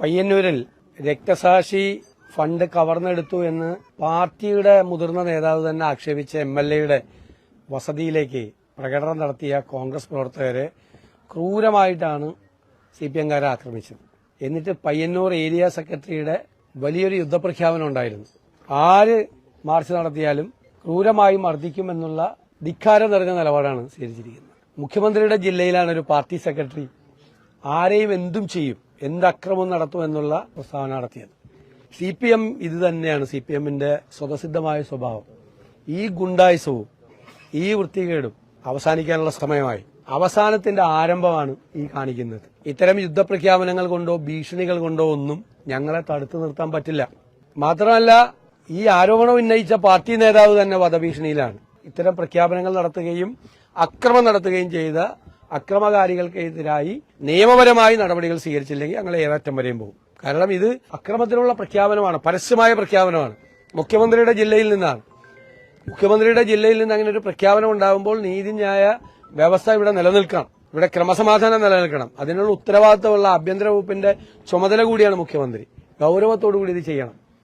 പയ്യന്നൂരിൽ രക്തസാക്ഷി ഫണ്ട് കവർന്നെടുത്തു എന്ന് പാർട്ടിയുടെ മുതിർന്ന നേതാവ് തന്നെ ആക്ഷേപിച്ച എംഎൽഎയുടെ വസതിയിലേക്ക് പ്രകടനം നടത്തിയ കോൺഗ്രസ് പ്രവർത്തകരെ ക്രൂരമായിട്ടാണ് സിപിഎംകാരെ ആക്രമിച്ചത്. എന്നിട്ട് പയ്യന്നൂർ ഏരിയ സെക്രട്ടറിയുടെ വലിയൊരു യുദ്ധപ്രഖ്യാപനം ഉണ്ടായിരുന്നു. ആര് മാർച്ച് നടത്തിയാലും ക്രൂരമായി മർദ്ദിക്കുമെന്നുള്ള ധിക്കാരം നിറഞ്ഞ നിലപാടാണ് സ്വീകരിച്ചിരിക്കുന്നത്. മുഖ്യമന്ത്രിയുടെ ജില്ലയിലാണ് ഒരു പാർട്ടി സെക്രട്ടറി ആരെയും എന്തും ചെയ്യും, എന്ത് അക്രമം നടത്തുമെന്നുള്ള പ്രസ്താവന നടത്തിയത്. സിപിഎം ഇത് തന്നെയാണ് സിപിഎമ്മിന്റെ സ്വതസിദ്ധമായ സ്വഭാവം. ഈ ഗുണ്ടായുസവും ഈ വൃത്തികേടും അവസാനിക്കാനുള്ള സമയമായി. അവസാനത്തിന്റെ ആരംഭമാണ് ഈ കാണിക്കുന്നത്. ഇത്തരം യുദ്ധപ്രഖ്യാപനങ്ങൾ കൊണ്ടോ ഭീഷണികൾ കൊണ്ടോ ഒന്നും ഞങ്ങളെ തടുത്തു നിർത്താൻ പറ്റില്ല. മാത്രമല്ല, ഈ ആരോപണം ഉന്നയിച്ച പാർട്ടി നേതാവ് തന്നെ വധഭീഷണിയിലാണ്. ഇത്തരം പ്രഖ്യാപനങ്ങൾ നടത്തുകയും അക്രമം നടത്തുകയും ചെയ്ത അക്രമകാരികൾക്കെതിരായി നിയമപരമായി നടപടികൾ സ്വീകരിച്ചില്ലെങ്കിൽ ഞങ്ങൾ ഏതറ്റം വരെയും പോകും. കാരണം ഇത് അക്രമത്തിനുള്ള പ്രഖ്യാപനമാണ്, പരസ്യമായ പ്രഖ്യാപനമാണ്. മുഖ്യമന്ത്രിയുടെ ജില്ലയിൽ നിന്നാണ്. മുഖ്യമന്ത്രിയുടെ ജില്ലയിൽ നിന്ന് അങ്ങനെ ഒരു പ്രഖ്യാപനം ഉണ്ടാകുമ്പോൾ നീതിന്യായ വ്യവസ്ഥ ഇവിടെ നിലനിൽക്കണം, ഇവിടെ ക്രമസമാധാനം നിലനിൽക്കണം. അതിനുള്ള ഉത്തരവാദിത്തമുള്ള ആഭ്യന്തര വകുപ്പിന്റെ ചുമതല കൂടിയാണ് മുഖ്യമന്ത്രി. ഗൌരവത്തോടുകൂടി ഇത് ചെയ്യണം.